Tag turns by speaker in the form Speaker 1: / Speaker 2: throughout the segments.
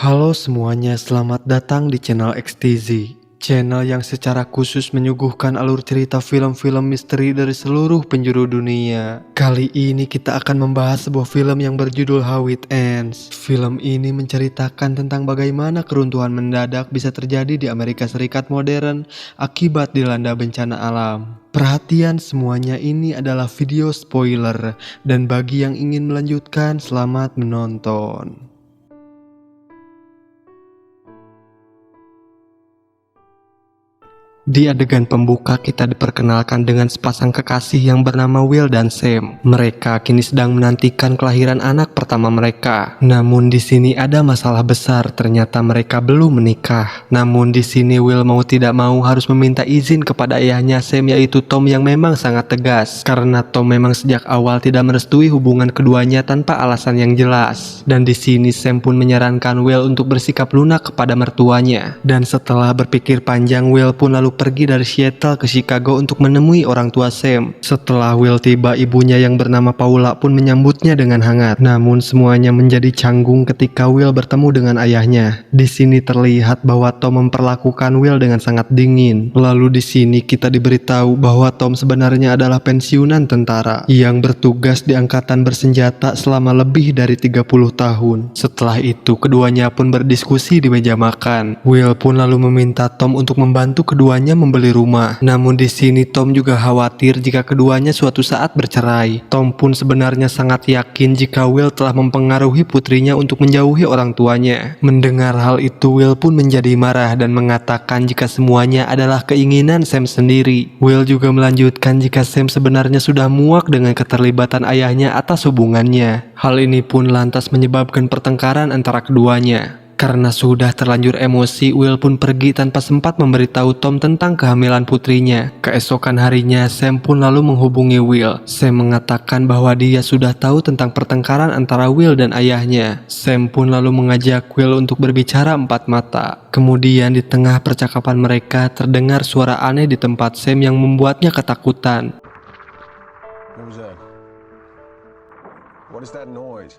Speaker 1: Halo semuanya, selamat datang di channel XTZ. Channel yang secara khusus menyuguhkan alur cerita film-film misteri dari seluruh penjuru dunia. Kali ini kita akan membahas sebuah film yang berjudul How It Ends. Film ini menceritakan tentang bagaimana keruntuhan mendadak bisa terjadi di Amerika Serikat modern akibat dilanda bencana alam. Perhatian semuanya, ini adalah video spoiler, dan bagi yang ingin melanjutkan, selamat menonton. Di adegan pembuka kita diperkenalkan dengan sepasang kekasih yang bernama Will dan Sam. Mereka kini sedang menantikan kelahiran anak pertama mereka. Namun di sini ada masalah besar, ternyata mereka belum menikah. Namun di sini Will mau tidak mau harus meminta izin kepada ayahnya Sam, yaitu Tom, yang memang sangat tegas. Karena Tom memang sejak awal tidak merestui hubungan keduanya tanpa alasan yang jelas. Dan di sini Sam pun menyarankan Will untuk bersikap lunak kepada mertuanya. Dan setelah berpikir panjang, Will pun lalu pergi dari Seattle ke Chicago untuk menemui orang tua Sam. Setelah Will tiba, ibunya yang bernama Paula pun menyambutnya dengan hangat. Namun semuanya menjadi canggung ketika Will bertemu dengan ayahnya. Di sini terlihat bahwa Tom memperlakukan Will dengan sangat dingin. Lalu di sini kita diberitahu bahwa Tom sebenarnya adalah pensiunan tentara yang bertugas di angkatan bersenjata selama lebih dari 30 tahun. Setelah itu keduanya pun berdiskusi di meja makan. Will pun lalu meminta Tom untuk membantu keduanya membeli rumah. Namun di sini Tom juga khawatir jika keduanya suatu saat bercerai. Tom pun sebenarnya sangat yakin jika Will telah mempengaruhi putrinya untuk menjauhi orang tuanya. Mendengar hal itu, Will pun menjadi marah dan mengatakan jika semuanya adalah keinginan Sam sendiri. Will juga melanjutkan jika Sam sebenarnya sudah muak dengan keterlibatan ayahnya atas hubungannya. Hal ini pun lantas menyebabkan pertengkaran antara keduanya. Karena sudah terlanjur emosi, Will pun pergi tanpa sempat memberitahu Tom tentang kehamilan putrinya. Keesokan harinya, Sam pun lalu menghubungi Will. Sam mengatakan bahwa dia sudah tahu tentang pertengkaran antara Will dan ayahnya. Sam pun lalu mengajak Will untuk berbicara empat mata. Kemudian di tengah percakapan mereka terdengar suara aneh di tempat Sam yang membuatnya ketakutan.
Speaker 2: What was that? What is that noise?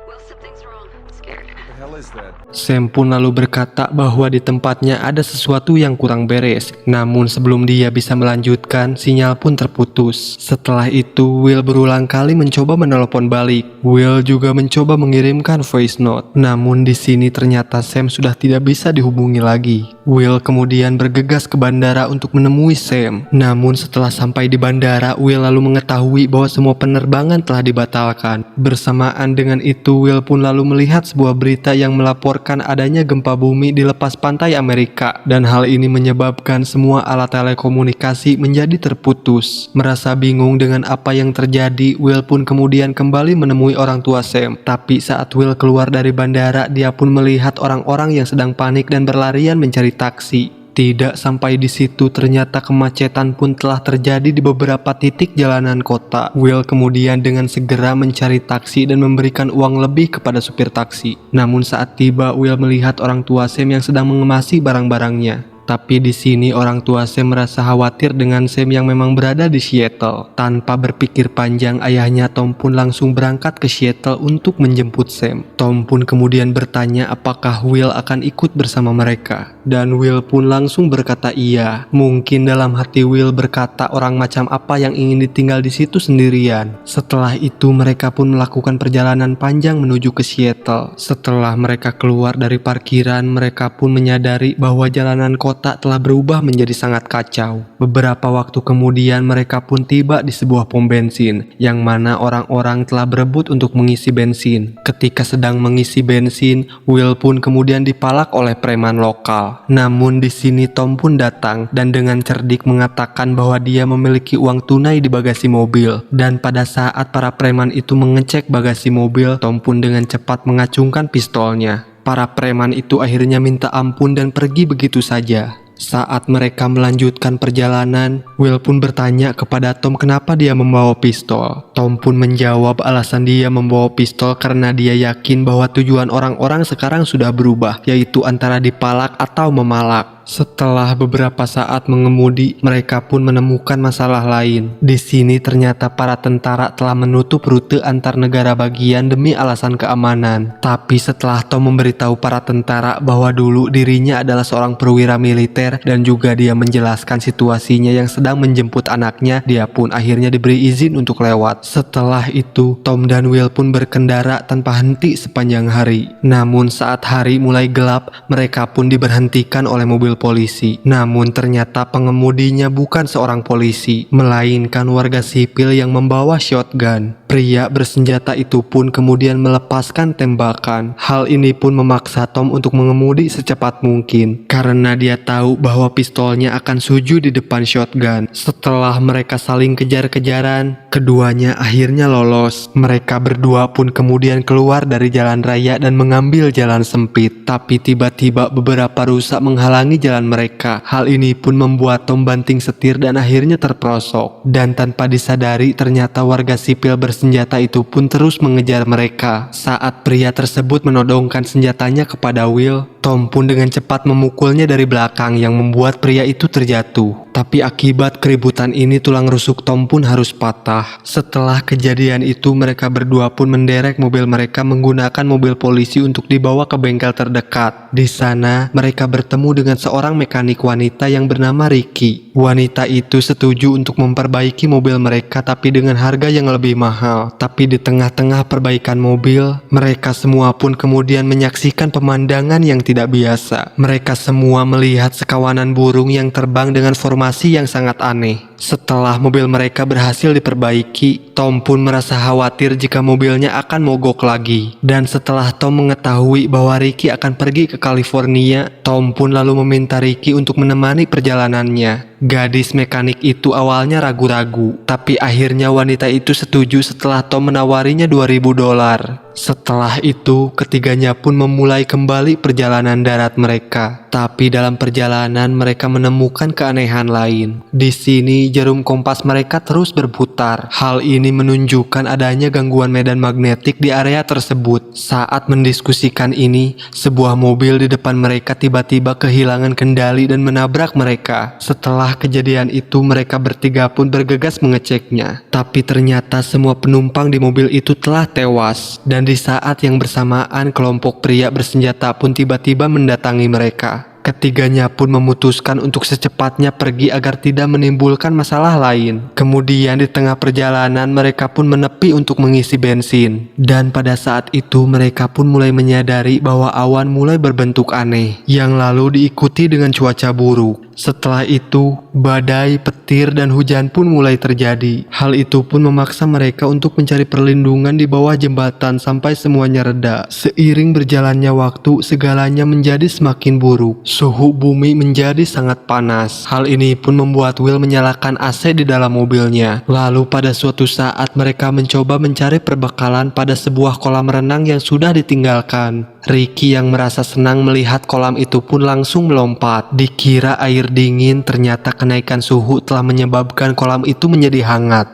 Speaker 3: Will, something's wrong. I'm scared.
Speaker 2: What the hell is that?
Speaker 1: Sam pun lalu berkata bahwa di tempatnya ada sesuatu yang kurang beres. Namun sebelum dia bisa melanjutkan, sinyal pun terputus. Setelah itu, Will berulang kali mencoba menelepon balik. Will juga mencoba mengirimkan voice note. Namun di sini ternyata Sam sudah tidak bisa dihubungi lagi. Will kemudian bergegas ke bandara untuk menemui Sam. Namun setelah sampai di bandara, Will lalu mengetahui bahwa semua penerbangan telah dibatalkan. Bersamaan dengan itu, Will pun lalu melihat sebuah berita yang melaporkan adanya gempa bumi di lepas pantai Amerika, dan hal ini menyebabkan semua alat telekomunikasi menjadi terputus. Merasa bingung dengan apa yang terjadi, Will pun kemudian kembali menemui orang tua Sam. Tapi saat Will keluar dari bandara, dia pun melihat orang-orang yang sedang panik dan berlarian mencari taksi. Tidak sampai di situ, ternyata kemacetan pun telah terjadi di beberapa titik jalanan kota. Will kemudian dengan segera mencari taksi dan memberikan uang lebih kepada supir taksi. Namun saat tiba, Will melihat orang tua Sam yang sedang mengemasi barang-barangnya. Tapi di sini orang tua Sam merasa khawatir dengan Sam yang memang berada di Seattle. Tanpa berpikir panjang, ayahnya Tom pun langsung berangkat ke Seattle untuk menjemput Sam. Tom pun kemudian bertanya apakah Will akan ikut bersama mereka. Dan Will pun langsung berkata iya. Mungkin dalam hati Will berkata orang macam apa yang ingin ditinggal di situ sendirian. Setelah itu mereka pun melakukan perjalanan panjang menuju ke Seattle. Setelah mereka keluar dari parkiran, mereka pun menyadari bahwa jalanan kota telah berubah menjadi sangat kacau. Beberapa waktu kemudian mereka pun tiba di sebuah pom bensin, yang mana orang-orang telah berebut untuk mengisi bensin. Ketika sedang mengisi bensin, Will pun kemudian dipalak oleh preman lokal. Namun di sini Tom pun datang dan dengan cerdik mengatakan bahwa dia memiliki uang tunai di bagasi mobil. Dan pada saat para preman itu mengecek bagasi mobil, Tom pun dengan cepat mengacungkan pistolnya. Para preman itu akhirnya minta ampun dan pergi begitu saja. Saat mereka melanjutkan perjalanan, Will pun bertanya kepada Tom kenapa dia membawa pistol. Tom pun menjawab alasan dia membawa pistol karena dia yakin bahwa tujuan orang-orang sekarang sudah berubah, yaitu antara dipalak atau memalak. Setelah beberapa saat mengemudi, mereka pun menemukan masalah lain. Di sini ternyata para tentara telah menutup rute antar negara bagian demi alasan keamanan. Tapi setelah Tom memberitahu para tentara bahwa dulu dirinya adalah seorang perwira militer dan juga dia menjelaskan situasinya yang sedang menjemput anaknya, dia pun akhirnya diberi izin untuk lewat. Setelah itu, Tom dan Will pun berkendara tanpa henti sepanjang hari. Namun saat hari mulai gelap, mereka pun diberhentikan oleh mobil polisi. Namun ternyata pengemudinya bukan seorang polisi, melainkan warga sipil yang membawa shotgun. Pria bersenjata itu pun kemudian melepaskan tembakan. Hal ini pun memaksa Tom untuk mengemudi secepat mungkin, karena dia tahu bahwa pistolnya akan sujud di depan shotgun. Setelah mereka saling kejar-kejaran, keduanya akhirnya lolos. Mereka berdua pun kemudian keluar dari jalan raya dan mengambil jalan sempit. Tapi tiba-tiba beberapa rusa menghalangi jalan mereka. Hal ini pun membuat Tom banting setir dan akhirnya terperosok. Dan tanpa disadari, ternyata warga sipil bersenjata itu pun terus mengejar mereka. Saat pria tersebut menodongkan senjatanya kepada Will, Tom pun dengan cepat memukulnya dari belakang yang membuat pria itu terjatuh. Tapi akibat keributan ini tulang rusuk Tom pun harus patah. Setelah kejadian itu, mereka berdua pun menderek mobil mereka menggunakan mobil polisi untuk dibawa ke bengkel terdekat. Di sana, mereka bertemu dengan seorang mekanik wanita yang bernama Ricky. Wanita itu setuju untuk memperbaiki mobil mereka tapi dengan harga yang lebih mahal. Tapi di tengah-tengah perbaikan mobil, mereka semua pun kemudian menyaksikan pemandangan yang tidak biasa. Mereka semua melihat sekawanan burung yang terbang dengan formasi yang sangat aneh. Setelah mobil mereka berhasil diperbaiki, Tom pun merasa khawatir jika mobilnya akan mogok lagi. Dan setelah Tom mengetahui bahwa Ricky akan pergi ke California, Tom pun lalu meminta Ricky untuk menemani perjalanannya. Gadis mekanik itu awalnya ragu-ragu, tapi akhirnya wanita itu setuju setelah Tom menawarinya $2.000. Setelah itu, ketiganya pun memulai kembali perjalanan darat mereka. Tapi dalam perjalanan mereka menemukan keanehan lain. Di sini jarum kompas mereka terus berputar. Hal ini menunjukkan adanya gangguan medan magnetik di area tersebut. Saat mendiskusikan ini, sebuah mobil di depan mereka tiba-tiba kehilangan kendali dan menabrak mereka. Setelah kejadian itu, mereka bertiga pun bergegas mengeceknya. Tapi ternyata semua penumpang di mobil itu telah tewas. Dan di saat yang bersamaan, kelompok pria bersenjata pun tiba-tiba mendatangi mereka. Ketiganya pun memutuskan untuk secepatnya pergi agar tidak menimbulkan masalah lain. Kemudian di tengah perjalanan mereka pun menepi untuk mengisi bensin. Dan pada saat itu mereka pun mulai menyadari bahwa awan mulai berbentuk aneh, yang lalu diikuti dengan cuaca buruk. Setelah itu, badai, petir, dan hujan pun mulai terjadi. Hal itu pun memaksa mereka untuk mencari perlindungan di bawah jembatan sampai semuanya reda. Seiring berjalannya waktu, segalanya menjadi semakin buruk. Suhu bumi menjadi sangat panas. Hal ini pun membuat Will menyalakan AC di dalam mobilnya. Lalu pada suatu saat mereka mencoba mencari perbekalan pada sebuah kolam renang yang sudah ditinggalkan. Ricky yang merasa senang melihat kolam itu pun langsung melompat. Dikira air dingin, ternyata kenaikan suhu telah menyebabkan kolam itu menjadi hangat.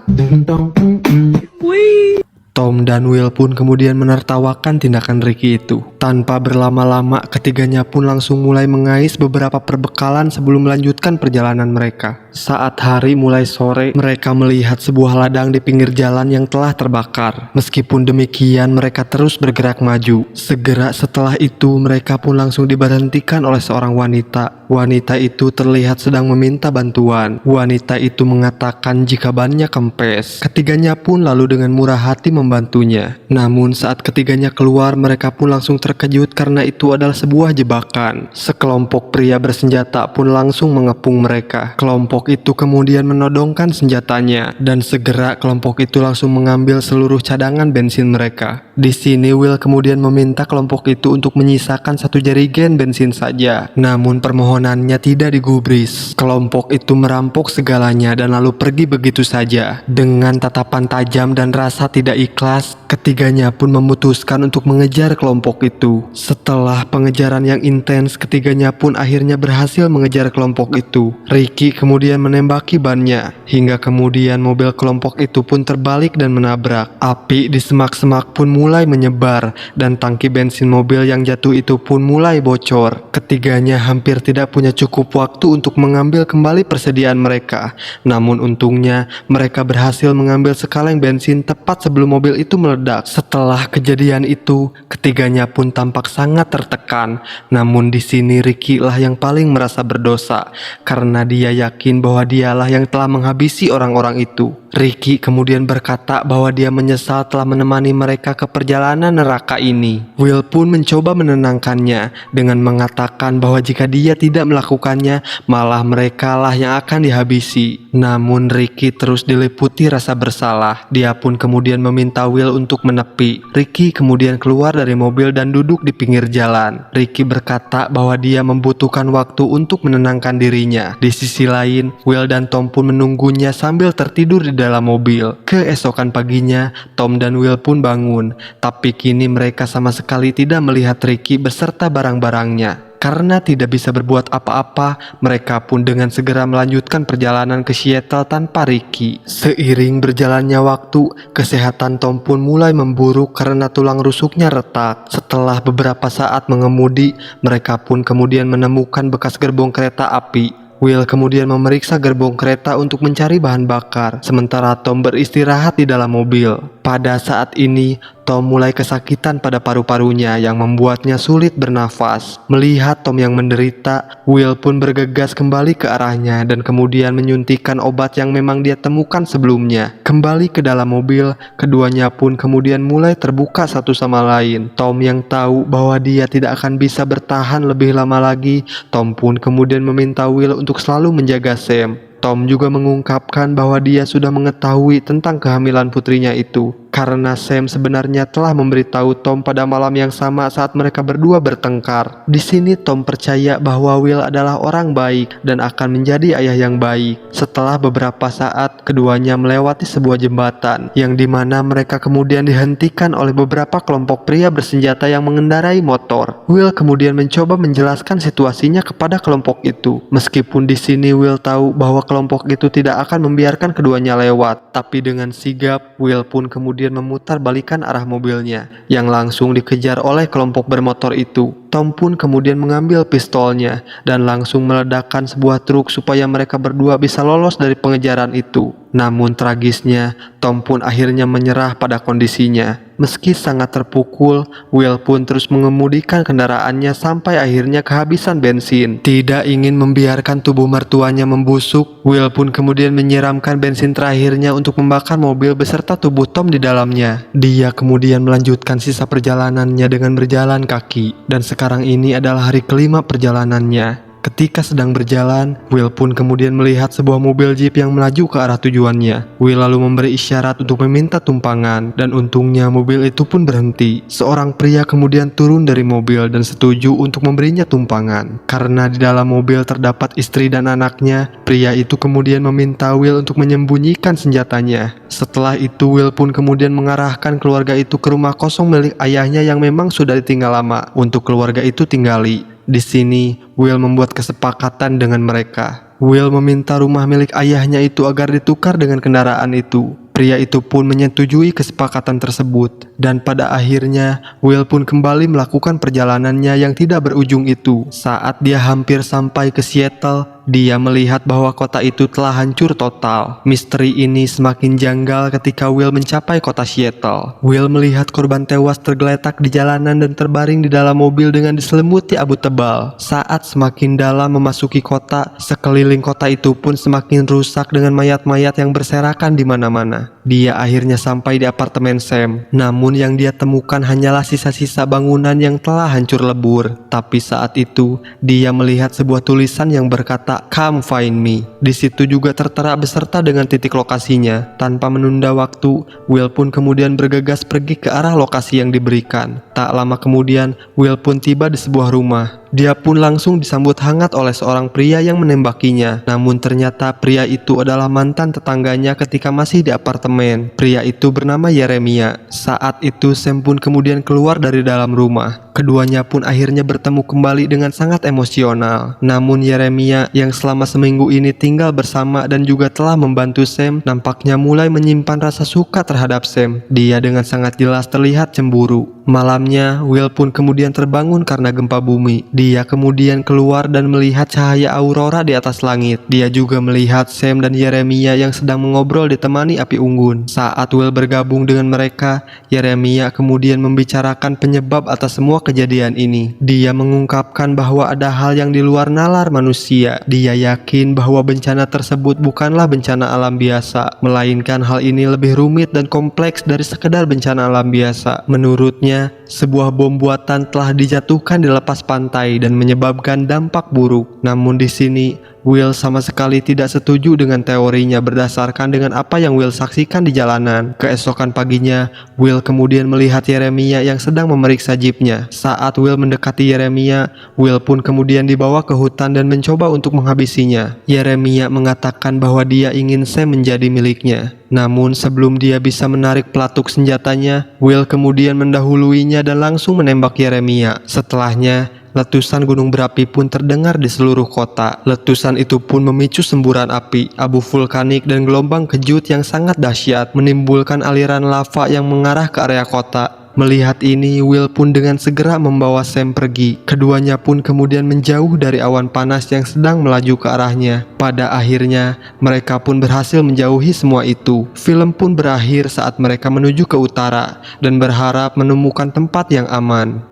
Speaker 1: Tom dan Will pun kemudian menertawakan tindakan Ricky itu. Tanpa berlama-lama, ketiganya pun langsung mulai mengais beberapa perbekalan sebelum melanjutkan perjalanan mereka. Saat hari mulai sore, mereka melihat sebuah ladang di pinggir jalan yang telah terbakar. Meskipun demikian, mereka terus bergerak maju. Segera setelah itu, mereka pun langsung diberhentikan oleh seorang wanita. Wanita itu terlihat sedang meminta bantuan. Wanita itu mengatakan jika bannya kempes. Ketiganya pun lalu dengan murah hati membantunya. Namun saat ketiganya keluar, mereka pun langsung terkejut karena itu adalah sebuah jebakan. Sekelompok pria bersenjata pun langsung mengepung mereka. Kelompok itu kemudian menodongkan senjatanya dan segera kelompok itu langsung mengambil seluruh cadangan bensin mereka. Di sini Will kemudian meminta kelompok itu untuk menyisakan 1 jerigen bensin saja. Namun permohonannya tidak digubris. Kelompok itu merampok segalanya dan lalu pergi begitu saja dengan tatapan tajam dan rasa tidak ikhlas, ketiganya pun memutuskan untuk mengejar kelompok itu. Setelah pengejaran yang intens, ketiganya pun akhirnya berhasil mengejar kelompok itu. Ricky kemudian menembaki bannya, hingga kemudian mobil kelompok itu pun terbalik dan menabrak. Api di semak-semak pun mulai menyebar, dan tangki bensin mobil yang jatuh itu pun mulai bocor. Ketiganya hampir tidak punya cukup waktu untuk mengambil kembali persediaan mereka. Namun untungnya, mereka berhasil mengambil sekaleng bensin tepat sebelum mobil itu meledak. Setelah kejadian itu, ketiganya pun tampak sangat tertekan. Namun di sini Ricky lah yang paling merasa berdosa, karena dia yakin bahwa dialah yang telah menghabisi orang-orang itu. Ricky kemudian berkata bahwa dia menyesal telah menemani mereka ke perjalanan neraka ini. Will pun mencoba menenangkannya dengan mengatakan bahwa jika dia tidak melakukannya, malah mereka lah yang akan dihabisi. Namun Ricky terus diliputi rasa bersalah. Dia pun kemudian meminta Will untuk menepi. Ricky kemudian keluar dari mobil dan duduk di pinggir jalan. Ricky berkata bahwa dia membutuhkan waktu untuk menenangkan dirinya. Di sisi lain, Will dan Tom pun menunggunya sambil tertidur di dalam mobil. Keesokan paginya, Tom dan Will pun bangun, tapi kini mereka sama sekali tidak melihat Ricky beserta barang-barangnya. Karena tidak bisa berbuat apa-apa, mereka pun dengan segera melanjutkan perjalanan ke Seattle tanpa Ricky. Seiring berjalannya waktu, kesehatan Tom pun mulai memburuk karena tulang rusuknya retak. Setelah beberapa saat mengemudi, mereka pun kemudian menemukan bekas gerbong kereta api. Will kemudian memeriksa gerbong kereta untuk mencari bahan bakar, sementara Tom beristirahat di dalam mobil. Pada saat ini, Tom mulai kesakitan pada paru-parunya yang membuatnya sulit bernafas. Melihat Tom yang menderita, Will pun bergegas kembali ke arahnya dan kemudian menyuntikkan obat yang memang dia temukan sebelumnya. Kembali ke dalam mobil, keduanya pun kemudian mulai terbuka satu sama lain. Tom yang tahu bahwa dia tidak akan bisa bertahan lebih lama lagi, Tom pun kemudian meminta Will untuk selalu menjaga Sam. Tom juga mengungkapkan bahwa dia sudah mengetahui tentang kehamilan putrinya itu, karena Sam sebenarnya telah memberitahu Tom pada malam yang sama saat mereka berdua bertengkar. Di sini Tom percaya bahwa Will adalah orang baik dan akan menjadi ayah yang baik. Setelah beberapa saat, keduanya melewati sebuah jembatan, yang dimana mereka kemudian dihentikan oleh beberapa kelompok pria bersenjata yang mengendarai motor. Will kemudian mencoba menjelaskan situasinya kepada kelompok itu. Meskipun di sini Will tahu bahwa kelompok itu tidak akan membiarkan keduanya lewat, tapi dengan sigap, Will pun kemudian memutar balikan arah mobilnya, yang langsung dikejar oleh kelompok bermotor itu. Tom pun kemudian mengambil pistolnya dan langsung meledakkan sebuah truk supaya mereka berdua bisa lolos dari pengejaran itu. Namun tragisnya, Tom pun akhirnya menyerah pada kondisinya. Meski sangat terpukul, Will pun terus mengemudikan kendaraannya sampai akhirnya kehabisan bensin. Tidak ingin membiarkan tubuh mertuanya membusuk, Will pun kemudian menyiramkan bensin terakhirnya untuk membakar mobil beserta tubuh Tom di dalamnya. Dia kemudian melanjutkan sisa perjalanannya dengan berjalan kaki, dan sekarang ini adalah hari kelima perjalanannya. Ketika sedang berjalan, Will pun kemudian melihat sebuah mobil jeep yang melaju ke arah tujuannya. Will lalu memberi isyarat untuk meminta tumpangan, dan untungnya mobil itu pun berhenti. Seorang pria kemudian turun dari mobil dan setuju untuk memberinya tumpangan. Karena di dalam mobil terdapat istri dan anaknya, pria itu kemudian meminta Will untuk menyembunyikan senjatanya. Setelah itu, Will pun kemudian mengarahkan keluarga itu ke rumah kosong milik ayahnya yang memang sudah ditinggal lama untuk keluarga itu tinggali. Di sini, Will membuat kesepakatan dengan mereka. Will meminta rumah milik ayahnya itu agar ditukar dengan kendaraan itu. Pria itu pun menyetujui kesepakatan tersebut, dan pada akhirnya Will pun kembali melakukan perjalanannya yang tidak berujung itu. Saat dia hampir sampai ke Seattle, dia melihat bahwa kota itu telah hancur total. Misteri ini semakin janggal ketika Will mencapai kota Seattle. Will melihat korban tewas tergeletak di jalanan dan terbaring di dalam mobil dengan diselimuti abu tebal. Saat semakin dalam memasuki kota, sekeliling kota itu pun semakin rusak dengan mayat-mayat yang berserakan di mana-mana. Dia akhirnya sampai di apartemen Sam. Namun yang dia temukan hanyalah sisa-sisa bangunan yang telah hancur lebur. Tapi saat itu, dia melihat sebuah tulisan yang berkata, "Come find me." Di situ juga tertera beserta dengan titik lokasinya. Tanpa menunda waktu, Will pun kemudian bergegas pergi ke arah lokasi yang diberikan. Tak lama kemudian, Will pun tiba di sebuah rumah. Dia pun langsung disambut hangat oleh seorang pria yang menembakinya. Namun ternyata pria itu adalah mantan tetangganya ketika masih di apartemen. Pria itu bernama Yeremia. Saat itu Sam pun kemudian keluar dari dalam rumah. Keduanya pun akhirnya bertemu kembali dengan sangat emosional. Namun Yeremia yang selama seminggu ini tinggal bersama dan juga telah membantu Sam nampaknya mulai menyimpan rasa suka terhadap Sam. Dia dengan sangat jelas terlihat cemburu. Malamnya, Will pun kemudian terbangun karena gempa bumi. Dia kemudian keluar dan melihat cahaya aurora di atas langit. Dia juga melihat Sam dan Yeremia yang sedang mengobrol ditemani api unggun. Saat Will bergabung dengan mereka, Yeremia kemudian membicarakan penyebab atas semua kejadian ini. Dia mengungkapkan bahwa ada hal yang di luar nalar manusia. Dia yakin bahwa bencana tersebut bukanlah bencana alam biasa, melainkan hal ini lebih rumit dan kompleks dari sekedar bencana alam biasa. Menurutnya, sebuah bom buatan telah dijatuhkan di lepas pantai dan menyebabkan dampak buruk. Namun di sini, Will sama sekali tidak setuju dengan teorinya berdasarkan dengan apa yang Will saksikan di jalanan. Keesokan paginya, Will kemudian melihat Yeremia yang sedang memeriksa jeepnya. Saat Will mendekati Yeremia, Will pun kemudian dibawa ke hutan dan mencoba untuk menghabisinya. Yeremia mengatakan bahwa dia ingin Sam menjadi miliknya. Namun sebelum dia bisa menarik pelatuk senjatanya, Will kemudian mendahuluinya dan langsung menembak Yeremia. Setelahnya, letusan gunung berapi pun terdengar di seluruh kota. Letusan itu pun memicu semburan api, abu vulkanik dan gelombang kejut yang sangat dahsyat, menimbulkan aliran lava yang mengarah ke area kota. Melihat ini, Will pun dengan segera membawa Sam pergi. Keduanya pun kemudian menjauh dari awan panas yang sedang melaju ke arahnya. Pada akhirnya, mereka pun berhasil menjauhi semua itu. Film pun berakhir saat mereka menuju ke utara dan berharap menemukan tempat yang aman.